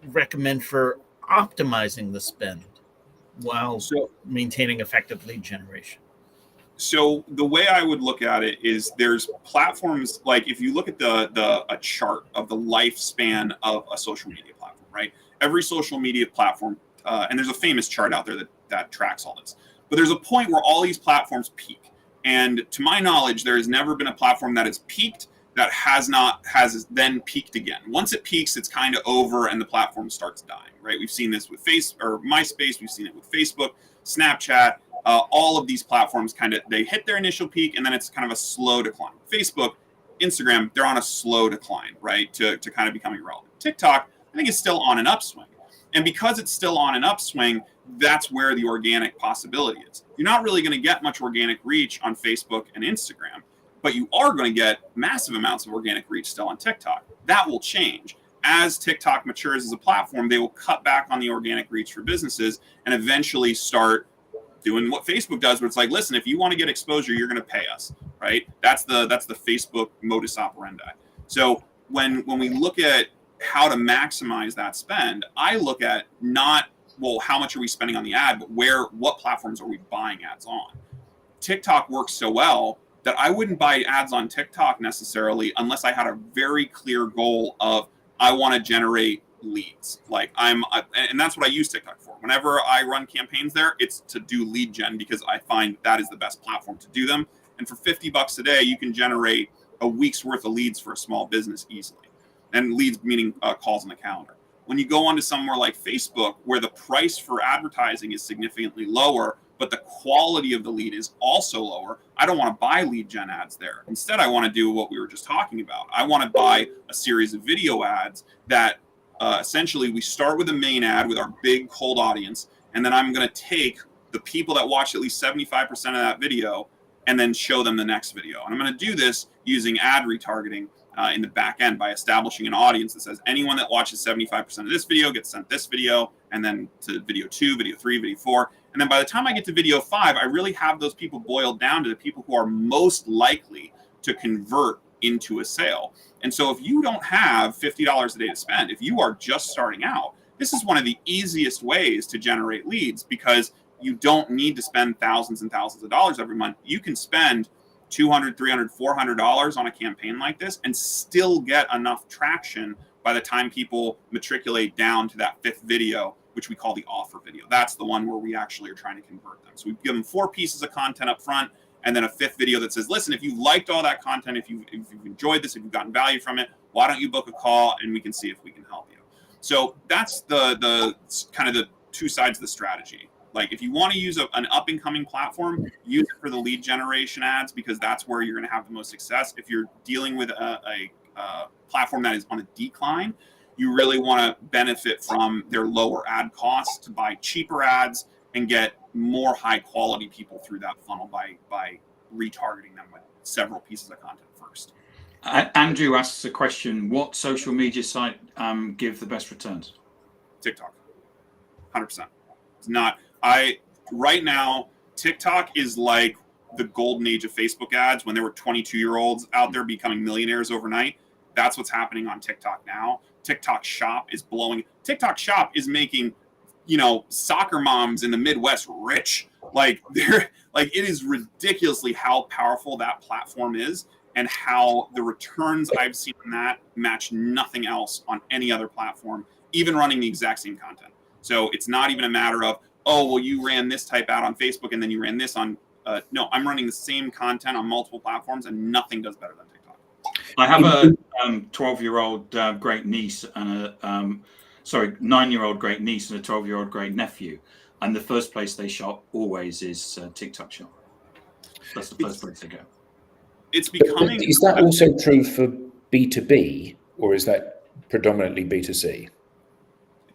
recommend for optimizing the spend while maintaining effective lead generation? So the way I would look at it is there's platforms, like if you look at a chart of the lifespan of a social media platform, right? Every social media platform, and there's a famous chart out there that tracks all this, but there's a point where all these platforms peak. And to my knowledge, there has never been a platform that has peaked that has then peaked again. Once it peaks, it's kind of over and the platform starts dying, right? We've seen this with MySpace, we've seen it with Facebook, Snapchat. All of these platforms they hit their initial peak and then it's kind of a slow decline. Facebook, Instagram, they're on a slow decline, right? To kind of becoming irrelevant. TikTok, I think, is still on an upswing. And because it's still on an upswing, that's where the organic possibility is. You're not really going to get much organic reach on Facebook and Instagram, but you are going to get massive amounts of organic reach still on TikTok. That will change. As TikTok matures as a platform, they will cut back on the organic reach for businesses and eventually start doing what Facebook does, where it's like, listen, if you want to get exposure, you're going to pay us, right? That's the Facebook modus operandi. So when we look at how to maximize that spend, I look at not, well, how much are we spending on the ad, but what platforms are we buying ads on? TikTok works so well that I wouldn't buy ads on TikTok necessarily unless I had a very clear goal of, I want to generate leads. And that's what I use TikTok for. Whenever I run campaigns there, it's to do lead gen because I find that is the best platform to do them. And for $50 a day, you can generate a week's worth of leads for a small business easily. And leads meaning calls on the calendar. When you go onto somewhere like Facebook, where the price for advertising is significantly lower, but the quality of the lead is also lower, I don't want to buy lead gen ads there. Instead, I want to do what we were just talking about. I want to buy a series of video ads that essentially we start with a main ad with our big cold audience, and then I'm going to take the people that watch at least 75% of that video and then show them the next video. And I'm going to do this using ad retargeting in the back end by establishing an audience that says anyone that watches 75% of this video gets sent this video, and then to video 2, video 3, video 4. And then by the time I get to video 5, I really have those people boiled down to the people who are most likely to convert into a sale. And so if you don't have $50 a day to spend, if you are just starting out, this is one of the easiest ways to generate leads because you don't need to spend thousands and thousands of dollars every month. You can spend $200, $300, $400 on a campaign like this and still get enough traction by the time people matriculate down to that 5th video, which we call the offer video. That's the one where we actually are trying to convert them. So we give them 4 pieces of content up front, and then a 5th video that says, listen, if you liked all that content, if you've enjoyed this, if you've gotten value from it, why don't you book a call and we can see if we can help you. So that's the kind of the 2 sides of the strategy. Like if you want to use an up and coming platform, use it for the lead generation ads because that's where you're going to have the most success. If you're dealing with a platform that is on a decline, you really want to benefit from their lower ad costs to buy cheaper ads and get more high quality people through that funnel by retargeting them with several pieces of content first. Andrew asks a question: what social media site give the best returns? TikTok, 100%. It's not. Right now, TikTok is like the golden age of Facebook ads when there were 22-year-olds out there becoming millionaires overnight. That's what's happening on TikTok now. TikTok Shop is blowing. TikTok Shop is making, soccer moms in the Midwest rich. Like it is ridiculously how powerful that platform is, and how the returns I've seen on that match nothing else on any other platform, even running the exact same content. So it's not even a matter of, oh, well, you ran this type out on Facebook and then you ran this on. No, I'm running the same content on multiple platforms, and nothing does better than TikTok. I have a 12-year-old great niece and a 9-year-old great niece and a 12-year-old great nephew, and the first place they shop always is TikTok Shop. That's the first place they go. It's becoming. Is that also true for B2B, or is that predominantly B2C?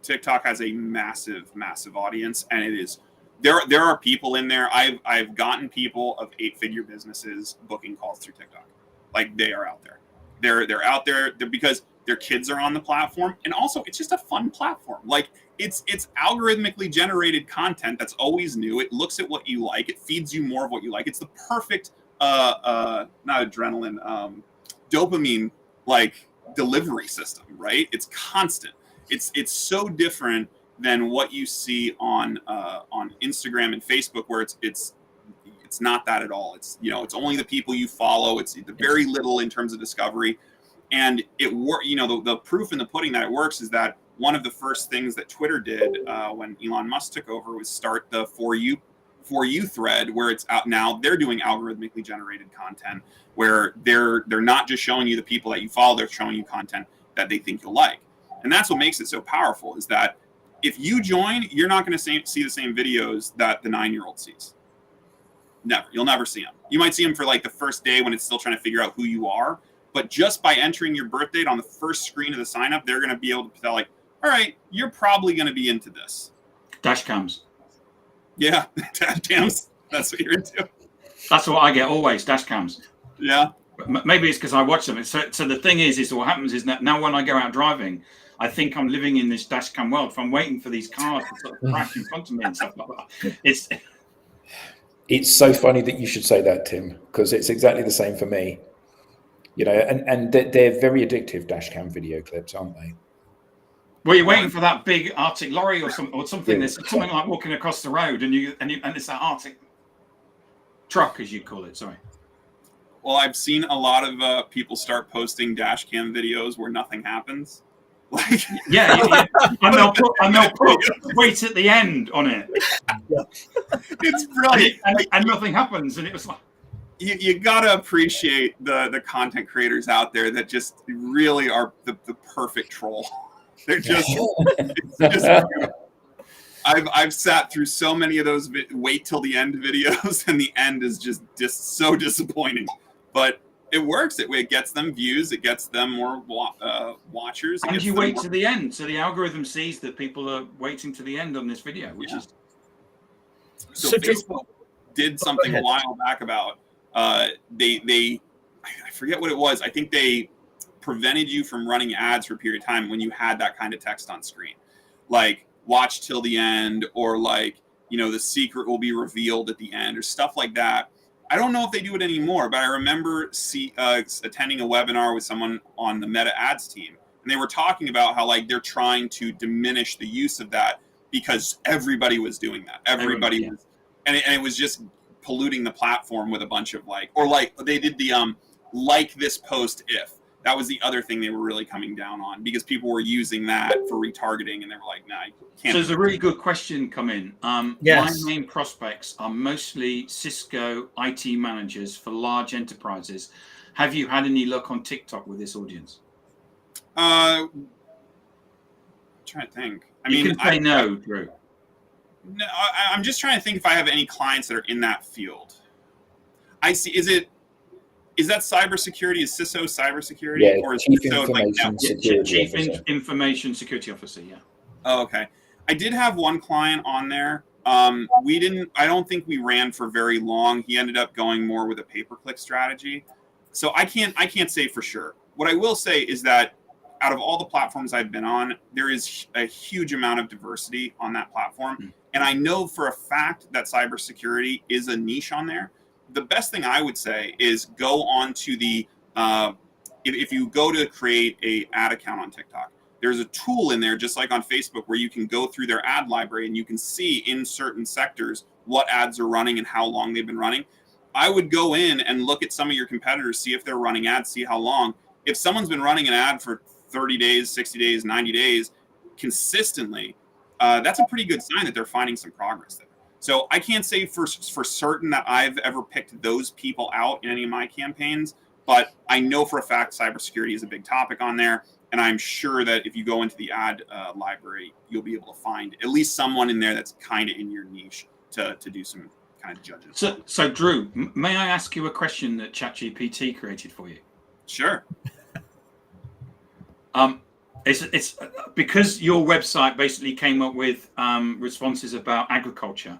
TikTok has a massive, massive audience, and it is. There are people in there. I've gotten people of 8-figure businesses booking calls through TikTok. Like, they are out there. They're out there because their kids are on the platform, and also it's just a fun platform. Like, it's algorithmically generated content that's always new. It looks at what you like. It feeds you more of what you like. It's the perfect not adrenaline, dopamine like delivery system, right? It's constant. It's so different than what you see on Instagram and Facebook, where it's not that at all. It's it's only the people you follow. It's very little in terms of discovery, and it work. The proof in the pudding that it works is that one of the first things that Twitter did when Elon Musk took over was start the For You thread, where it's out now. They're doing algorithmically generated content where they're not just showing you the people that you follow. They're showing you content that they think you'll like, and that's what makes it so powerful. Is that if you join, you're not going to see the same videos that the 9-year-old sees. Never. You'll never see them. You might see them for like the first day when it's still trying to figure out who you are. But just by entering your birth date on the first screen of the sign up, they're going to be able to tell, like, all right, you're probably going to be into this. Dash cams. Yeah, dash cams. That's what you're into. That's what I get always, dash cams. Yeah. Maybe it's because I watch them. So the thing is what happens is that now when I go out driving, I think I'm living in this dash cam world. If I'm waiting for these cars to sort of crash in front of me and stuff like that. It's so funny that you should say that, Tim, because it's exactly the same for me. And they're very addictive dash cam video clips, aren't they? Well, you're waiting for that big Arctic lorry or something. There's something like walking across the road, and it's that Arctic truck, as you call it. Sorry. Well, I've seen a lot of people start posting dash cam videos where nothing happens. Like, yeah. And they'll put wait at the end on it. It's brilliant, and nothing happens, and it was like. You gotta appreciate the content creators out there that just really are the perfect troll. They're just, I've sat through so many of those wait till the end videos, and the end is just so disappointing. But it works. It gets them views. It gets them more watchers. And you wait to the end, so the algorithm sees that people are waiting to the end on this video, which is. So Facebook did something a while back about. I forget what it was. I think they prevented you from running ads for a period of time when you had that kind of text on screen, like watch till the end, or like, the secret will be revealed at the end, or stuff like that. I don't know if they do it anymore, but I remember attending a webinar with someone on the Meta Ads team, and they were talking about how like they're trying to diminish the use of that because everybody was doing that. Everybody was, and it was just polluting the platform with a bunch of like they did the like this post if. That was the other thing they were really coming down on, because people were using that for retargeting, and they were like, nah, you can't. So there's a really good question come in. Yes. My main prospects are mostly Cisco IT managers for large enterprises. Have you had any luck on TikTok with this audience? I'm trying to think. You can say no, Drew. No, I'm just trying to think if I have any clients that are in that field. I see. Is Is that cybersecurity? Is CISO cybersecurity? Yeah, Or is Chief CISO Information network? Security Officer. Information Security Officer, yeah. Oh, okay. I did have one client on there. I don't think we ran for very long. He ended up going more with a pay-per-click strategy. So I can't say for sure. What I will say is that out of all the platforms I've been on, there is a huge amount of diversity on that platform. And I know for a fact that cybersecurity is a niche on there. The best thing I would say is go on to the, if you go to create a ad account on TikTok, there's a tool in there, just like on Facebook, where you can go through their ad library and you can see in certain sectors what ads are running and how long they've been running. I would go in and look at some of your competitors, see if they're running ads, see how long. If someone's been running an ad for 30 days, 60 days, 90 days consistently, that's a pretty good sign that they're finding some progress there. So I can't say for certain that I've ever picked those people out in any of my campaigns, but I know for a fact cybersecurity is a big topic on there. And I'm sure that if you go into the ad library, you'll be able to find at least someone in there that's kind of in your niche to do some kind of judging. So Drew, may I ask you a question that ChatGPT created for you? Sure. It's because your website basically came up with responses about agriculture.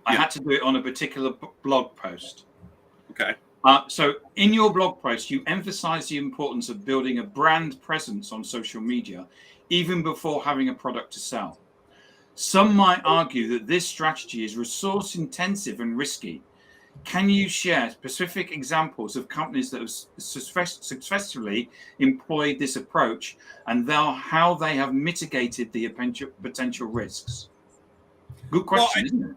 I had to do it on a particular blog post. Okay. So in your blog post, you emphasize the importance of building a brand presence on social media, even before having a product to sell. Some might argue that this strategy is resource intensive and risky. Can you share specific examples of companies that have successfully employed this approach and how they have mitigated the potential risks? Good question, isn't it?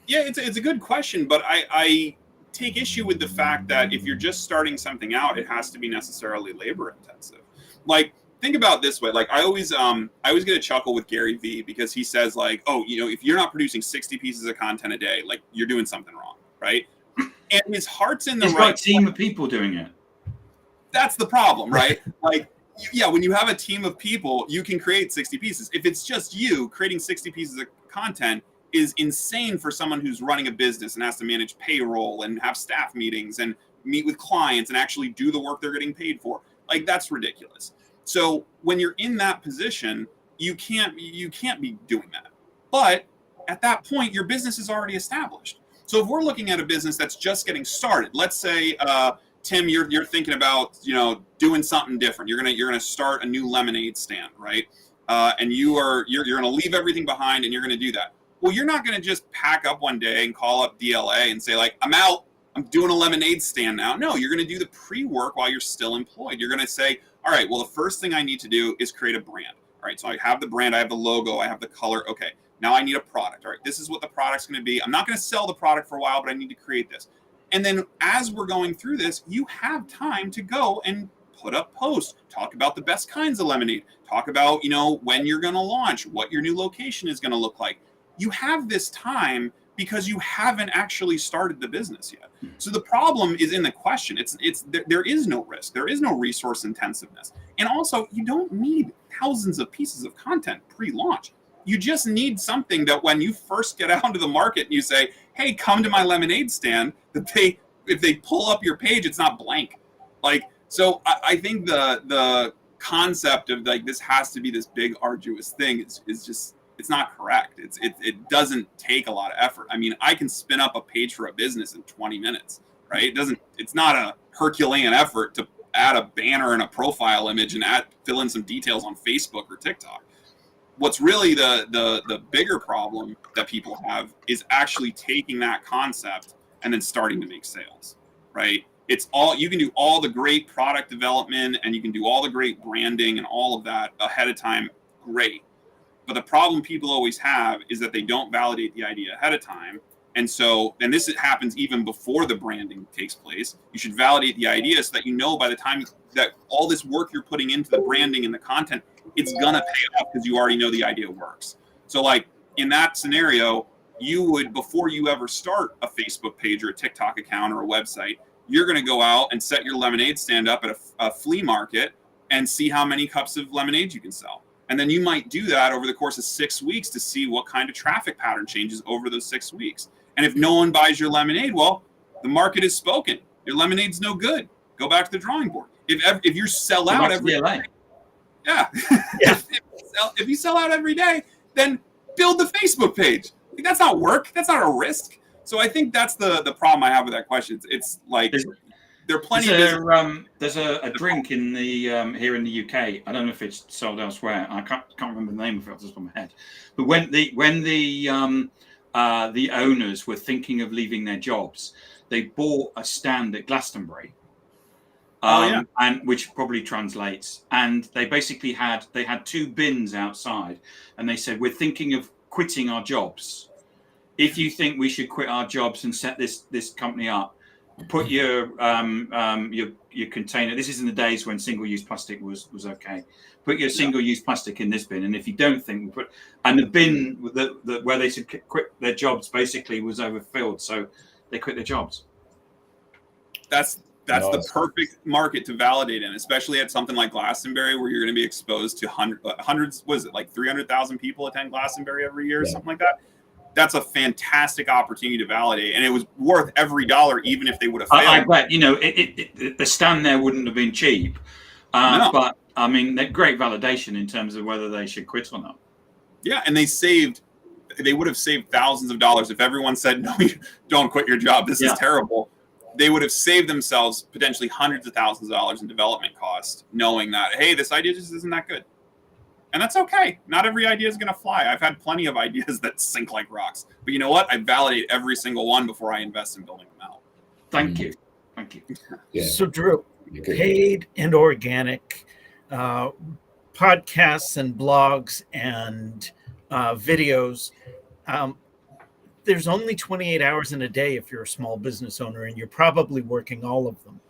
Yeah, it's a good question, but I take issue with the fact that if you're just starting something out, it has to be necessarily labor intensive. Like, think about it this way. Like, I always get a chuckle with Gary Vee because he says, like, oh, if you're not producing 60 pieces of content a day, like, you're doing something wrong, right? And his heart's in the right. He's got a team of people doing it. That's the problem, right? Like, yeah, when you have a team of people, you can create 60 pieces. If it's just you, creating 60 pieces of content is insane for someone who's running a business and has to manage payroll and have staff meetings and meet with clients and actually do the work they're getting paid for. Like, that's ridiculous. So when you're in that position, you can't be doing that. But at that point, your business is already established. So if we're looking at a business that's just getting started, let's say, Tim, you're thinking about doing something different. You're gonna start a new lemonade stand, right? And you're gonna leave everything behind and you're gonna do that. Well, you're not gonna just pack up one day and call up DLA and say, like, I'm out. I'm doing a lemonade stand now. No, you're gonna do the pre-work while you're still employed. You're gonna say, all right, well, the first thing I need to do is create a brand. All right, so I have the brand, I have the logo, I have the color. Okay, now I need a product. All right, this is what the product's going to be. I'm not going to sell the product for a while, but I need to create this. And then as we're going through this, you have time to go and put up posts, talk about the best kinds of lemonade, talk about, when you're going to launch, what your new location is going to look like. You have this time because you haven't actually started the business yet. So the problem is in the question. There is no risk. There is no resource intensiveness. And also, you don't need thousands of pieces of content pre-launch. You just need something that when you first get out into the market and you say, hey, come to my lemonade stand, that if they pull up your page, it's not blank. Like, so I think the concept of like this has to be this big arduous thing is just, it's not correct. It doesn't take a lot of effort. I mean, I can spin up a page for a business in 20 minutes, right? It's not a Herculean effort to add a banner and a profile image and fill in some details on Facebook or TikTok. What's really the bigger problem that people have is actually taking that concept and then starting to make sales, right? You can do all the great product development and you can do all the great branding and all of that ahead of time. Great. But the problem people always have is that they don't validate the idea ahead of time. And this happens even before the branding takes place. You should validate the idea so that by the time that all this work you're putting into the branding and the content, it's going to pay off because you already know the idea works. So like in that scenario, you would, before you ever start a Facebook page or a TikTok account or a website, you're going to go out and set your lemonade stand up at a flea market and see how many cups of lemonade you can sell. And then you might do that over the course of 6 weeks to see what kind of traffic pattern changes over those 6 weeks. And if no one buys your lemonade, well, the market is spoken. Your lemonade's no good. Go back to the drawing board. If you sell Go out back to every DLA. yeah, Yeah. if you sell out every day, then build the Facebook page. Like, that's not work. That's not a risk. So I think that's the problem I have with that question. It's like There's- there are plenty of business. There's a drink in the here in the UK. I don't know if it's sold elsewhere. I can't remember the name of it off the top of my head. But when the owners were thinking of leaving their jobs, they bought a stand at Glastonbury. And which probably translates. And they basically had 2 bins outside, and they said, "We're thinking of quitting our jobs. If you think we should quit our jobs and set this company up, put your container." This is in the days when single-use plastic was okay. Put your single-use plastic in this bin, and if you don't think we put, and the bin where they should quit their jobs basically was overfilled, so they quit their jobs. That's the perfect market to validate in, especially at something like Glastonbury, where you're going to be exposed to hundreds. Was it like 300,000 people attend Glastonbury every year, or something like that? That's a fantastic opportunity to validate, and it was worth every dollar, even if they would have failed. I bet the stand there wouldn't have been cheap, No. But I mean, they're great validation in terms of whether they should quit or not. Yeah, and they would have saved thousands of dollars if everyone said, "No, don't quit your job. This is terrible." They would have saved themselves potentially hundreds of thousands of dollars in development costs, knowing that, hey, this idea just isn't that good. And that's okay. Not every idea is going to fly. I've had plenty of ideas that sink like rocks. But you know what? I validate every single one before I invest in building them out. Thank you. Yeah. So, Drew, paid and organic podcasts and blogs and videos. There's only 28 hours in a day if you're a small business owner, and you're probably working all of them.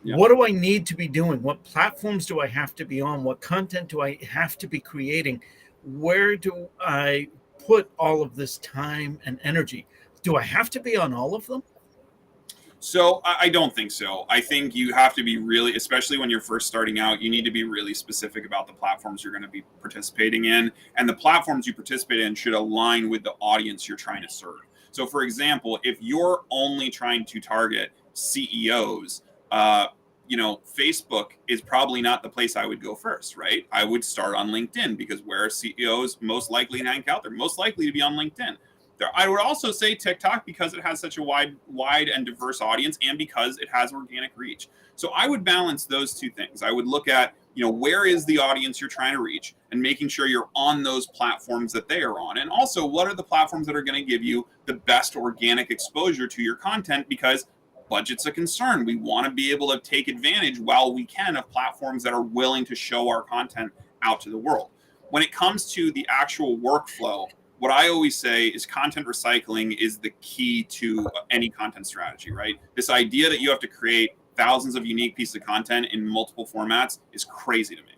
Yeah. What do I need to be doing? What platforms do I have to be on? What content do I have to be creating? Where do I put all of this time and energy? Do I have to be on all of them? So I don't think so. I think you have to be really, especially when you're first starting out, you need to be really specific about the platforms you're going to be participating in. And the platforms you participate in should align with the audience you're trying to serve. So for example, if you're only trying to target CEOs, Facebook is probably not the place I would go first, right? I would start on LinkedIn, because where are CEOs most likely to hang out? They're most likely to be on LinkedIn. I would also say TikTok, because it has such a wide and diverse audience, and because it has organic reach. So I would balance those two things. I would look at, where is the audience you're trying to reach, and making sure you're on those platforms that they are on. And also, what are the platforms that are going to give you the best organic exposure to your content? Because budget's a concern. We want to be able to take advantage while we can of platforms that are willing to show our content out to the world. When it comes to the actual workflow, what I always say is content recycling is the key to any content strategy, right? This idea that you have to create thousands of unique pieces of content in multiple formats is crazy to me.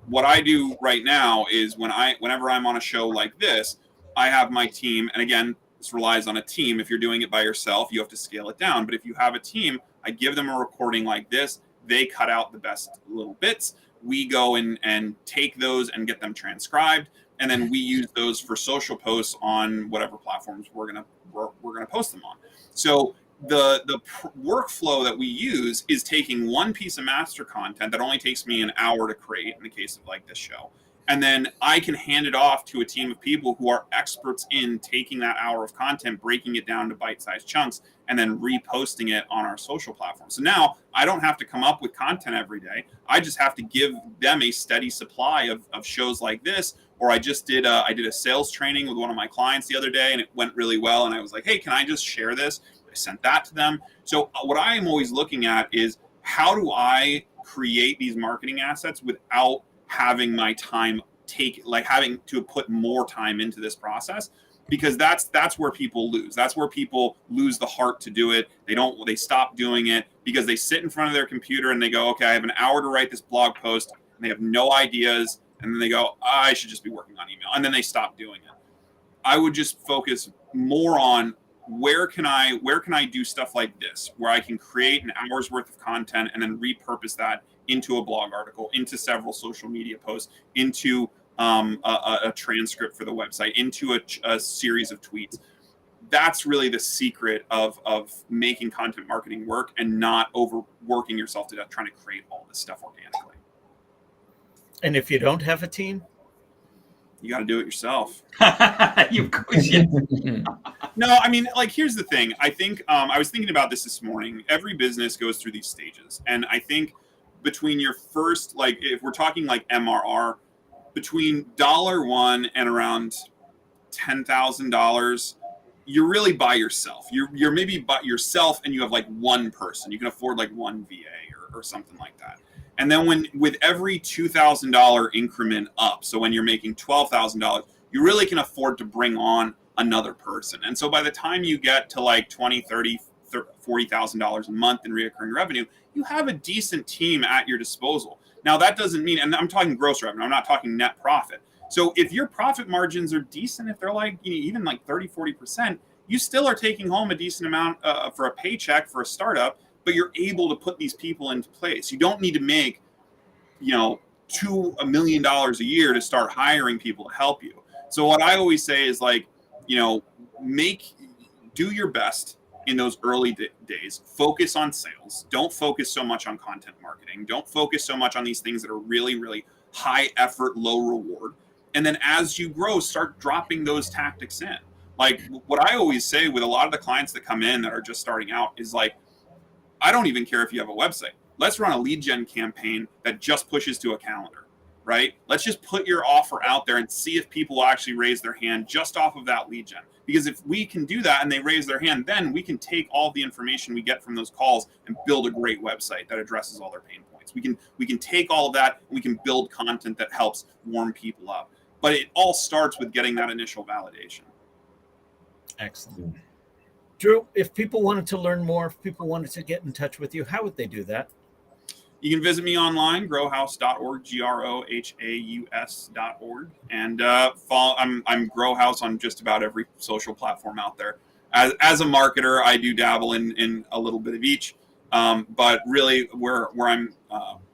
What I do right now is whenever I'm on a show like this, I have my team, and again, this relies on a team. If you're doing it by yourself, you have to scale it down. But if you have a team, I give them a recording like this. They cut out the best little bits. We go and take those and get them transcribed. And then we use those for social posts on whatever platforms we're gonna post them on. So the workflow that we use is taking one piece of master content that only takes me an hour to create, in the case of like this show, and then I can hand it off to a team of people who are experts in taking that hour of content, breaking it down to bite-sized chunks, and then reposting it on our social platform. So now I don't have to come up with content every day. I just have to give them a steady supply of shows like this. Or I just did a sales training with one of my clients the other day, and it went really well. And I was like, hey, can I just share this? I sent that to them. So what I am always looking at is, how do I create these marketing assets without having my time having to put more time into this process? Because that's where people lose. That's where people lose the heart to do it. They stop doing it because they sit in front of their computer and they go, okay, I have an hour to write this blog post, and they have no ideas. And then they go, I should just be working on email. And then they stop doing it. I would just focus more on where can I do stuff like this, where I can create an hour's worth of content and then repurpose that into a blog article, into several social media posts, into a transcript for the website, into a series of tweets. that's really the secret of making content marketing work and not overworking yourself to death trying to create all this stuff organically. And if you don't have a team, you got to do it yourself. Of course, yeah. No, I mean, like, here's the thing. I think I was thinking about this morning. Every business goes through these stages, and I think between your first, like, if we're talking like MRR, between $1 and around $10,000, you're really by yourself. You're maybe by yourself, and you have like one person. You can afford like one VA or something like that. And then with every $2,000 increment up, so when you're making $12,000, you really can afford to bring on another person. And so by the time you get to like $20,000, $30,000, $40,000 a month in recurring revenue, you have a decent team at your disposal. Now that doesn't mean, and I'm talking gross revenue, I'm not talking net profit. So if your profit margins are decent, if they're like, even like 30, 40%, you still are taking home a decent amount for a paycheck for a startup, but you're able to put these people into place. You don't need to make, $2 million a year to start hiring people to help you. So what I always say is like, do your best in those early days. Focus on sales. Don't focus so much on content marketing. Don't focus so much on these things that are really, really high effort, low reward. And then as you grow, start dropping those tactics in. Like what I always say with a lot of the clients that come in that are just starting out is like, I don't even care if you have a website. Let's run a lead gen campaign that just pushes to a calendar, right? Let's just put your offer out there and see if people will actually raise their hand just off of that lead gen. Because if we can do that and they raise their hand, then we can take all the information we get from those calls and build a great website that addresses all their pain points. We can take all of that and we can build content that helps warm people up. But it all starts with getting that initial validation. Excellent. Drew, if people wanted to learn more, if people wanted to get in touch with you, how would they do that? You can visit me online, growhouse.org, GROHAUS.org, and follow. I'm Growhouse on just about every social platform out there. As a marketer, I do dabble in a little bit of each, but really where I'm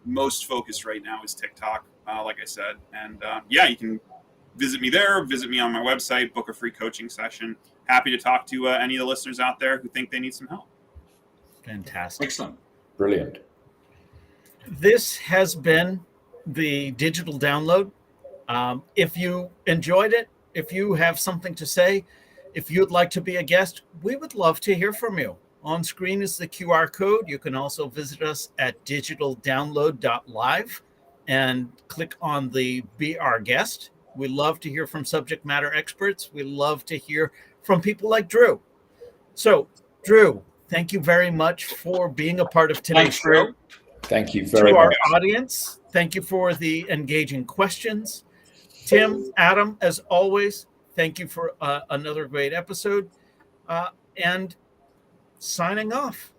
most focused right now is TikTok, like I said. And you can visit me there, visit me on my website, book a free coaching session. Happy to talk to any of the listeners out there who think they need some help. Fantastic. Excellent. Brilliant. This has been the digital download. If you enjoyed it, if you have something to say, if you'd like to be a guest, we would love to hear from you. On screen is the QR code. You can also visit us at digitaldownload.live and click on the Be Our Guest. We love to hear from subject matter experts. We love to hear from people like Drew. So, Drew, thank you very much for being a part of today's show. Thank you very much. To our much. audience, thank you for the engaging questions. Tim, Adam, as always, thank you for another great episode. And signing off.